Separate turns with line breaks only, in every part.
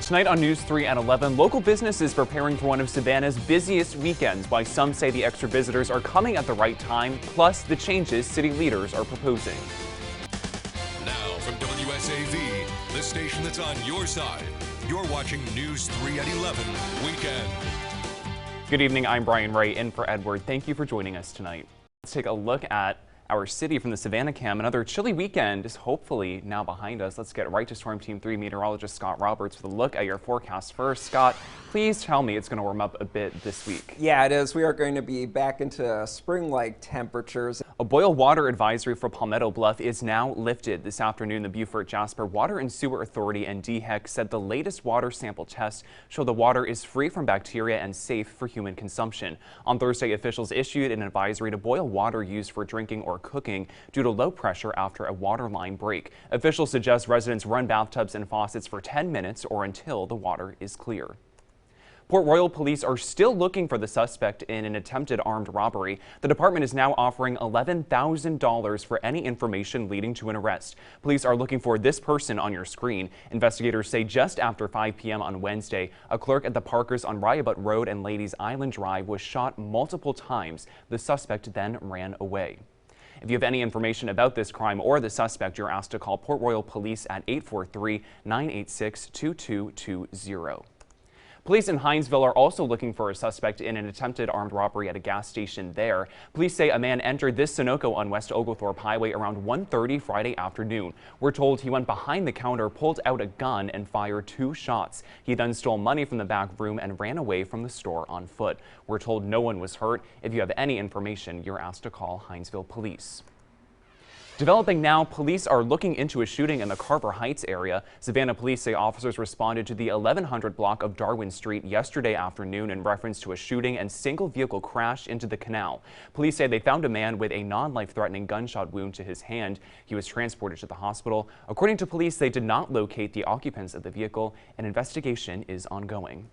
Tonight on News 3 at 11, local businesses preparing for one of Savannah's busiest weekends. Why some say the extra visitors are coming at the right time, plus the changes city leaders are proposing.
Now from WSAV, the station that's on your side, you're watching News 3 at 11 Weekend.
Good evening, I'm Brian Ray in for Edward. Thank you for joining us tonight. Let's take a look at our city from the Savannah cam. Another chilly weekend is hopefully now behind us. Let's get right to Storm Team 3 meteorologist Scott Roberts with a look at your forecast first. Scott, please tell me it's going to warm up a bit this week.
Yeah, it is. We are going to be back into spring-like temperatures.
A boil water advisory for Palmetto Bluff is now lifted. This afternoon, the Beaufort Jasper Water and Sewer Authority and DHEC said the latest water sample tests show the water is free from bacteria and safe for human consumption. On Thursday, officials issued an advisory to boil water used for drinking or cooking due to low pressure after a water line break. Officials suggest residents run bathtubs and faucets for 10 minutes or until the water is clear. Port Royal police are still looking for the suspect in an attempted armed robbery. The department is now offering $11,000 for any information leading to an arrest. Police are looking for this person on your screen. Investigators say just after 5 p.m. on Wednesday, a clerk at the Parkers on Riobut Road and Ladies Island Drive was shot multiple times. The suspect then ran away. If you have any information about this crime or the suspect, you're asked to call Port Royal Police at 843-986-2220. Police in Hinesville are also looking for a suspect in an attempted armed robbery at a gas station there. Police say a man entered this Sunoco on West Oglethorpe Highway around 1:30 Friday afternoon. We're told he went behind the counter, pulled out a gun, and fired 2 shots. He then stole money from the back room and ran away from the store on foot. We're told no one was hurt. If you have any information, you're asked to call Hinesville Police. Developing now, police are looking into a shooting in the Carver Heights area. Savannah police say officers responded to the 1100 block of Darwin Street yesterday afternoon in reference to a shooting and single vehicle crash into the canal. Police say they found a man with a non-life-threatening gunshot wound to his hand. He was transported to the hospital. According to police, they did not locate the occupants of the vehicle. An investigation is ongoing.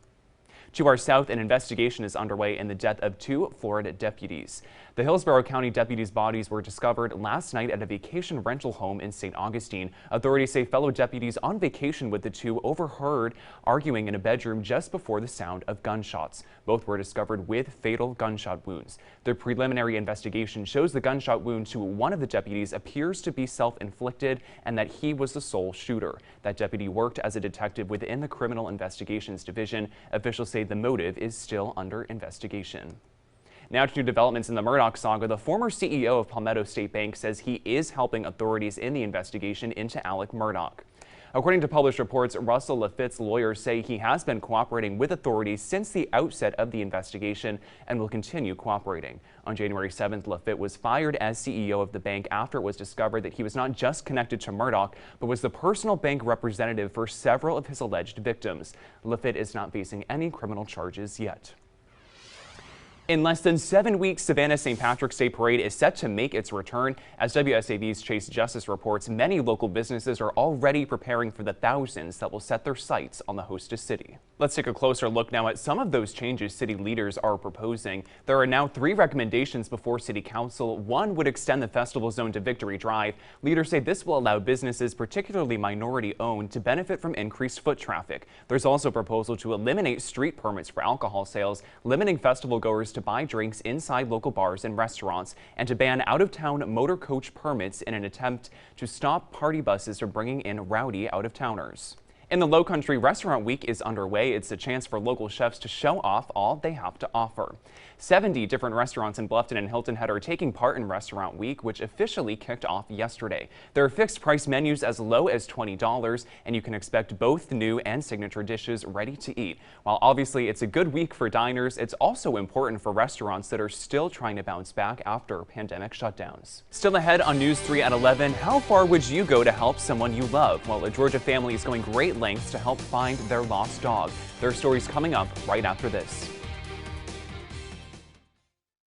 To our south, an investigation is underway in the death of 2 Florida deputies. The Hillsborough County deputies' bodies were discovered last night at a vacation rental home in St. Augustine. Authorities say fellow deputies on vacation with the 2 overheard arguing in a bedroom just before the sound of gunshots. Both were discovered with fatal gunshot wounds. The preliminary investigation shows the gunshot wound to one of the deputies appears to be self-inflicted and that he was the sole shooter. That deputy worked as a detective within the Criminal Investigations Division. Officials say the motive is still under investigation. Now to new developments in the Murdaugh saga. The former CEO of Palmetto State Bank says he is helping authorities in the investigation into Alec Murdaugh. According to published reports, Russell Lafitte's lawyers say he has been cooperating with authorities since the outset of the investigation and will continue cooperating. On January 7th, Lafitte was fired as CEO of the bank after it was discovered that he was not just connected to Murdaugh, but was the personal bank representative for several of his alleged victims. Lafitte is not facing any criminal charges yet. In less than 7 weeks, Savannah's St. Patrick's Day Parade is set to make its return. As WSAV's Chase Justice reports, many local businesses are already preparing for the thousands that will set their sights on the hostess city. Let's take a closer look now at some of those changes city leaders are proposing. There are now 3 recommendations before City Council. One would extend the festival zone to Victory Drive. Leaders say this will allow businesses, particularly minority-owned, to benefit from increased foot traffic. There's also a proposal to eliminate street permits for alcohol sales, limiting festival goers to buy drinks inside local bars and restaurants, and to ban out-of-town motor coach permits in an attempt to stop party buses from bringing in rowdy out-of-towners. In the Lowcountry, Restaurant Week is underway. It's a chance for local chefs to show off all they have to offer. 70 different restaurants in Bluffton and Hilton Head are taking part in Restaurant Week, which officially kicked off yesterday. There are fixed price menus as low as $20, and you can expect both new and signature dishes ready to eat. While obviously it's a good week for diners, it's also important for restaurants that are still trying to bounce back after pandemic shutdowns. Still ahead on News 3 at 11, how far would you go to help someone you love? Well, a Georgia family is going great lengths to help find their lost dog. Their story's coming up right after this.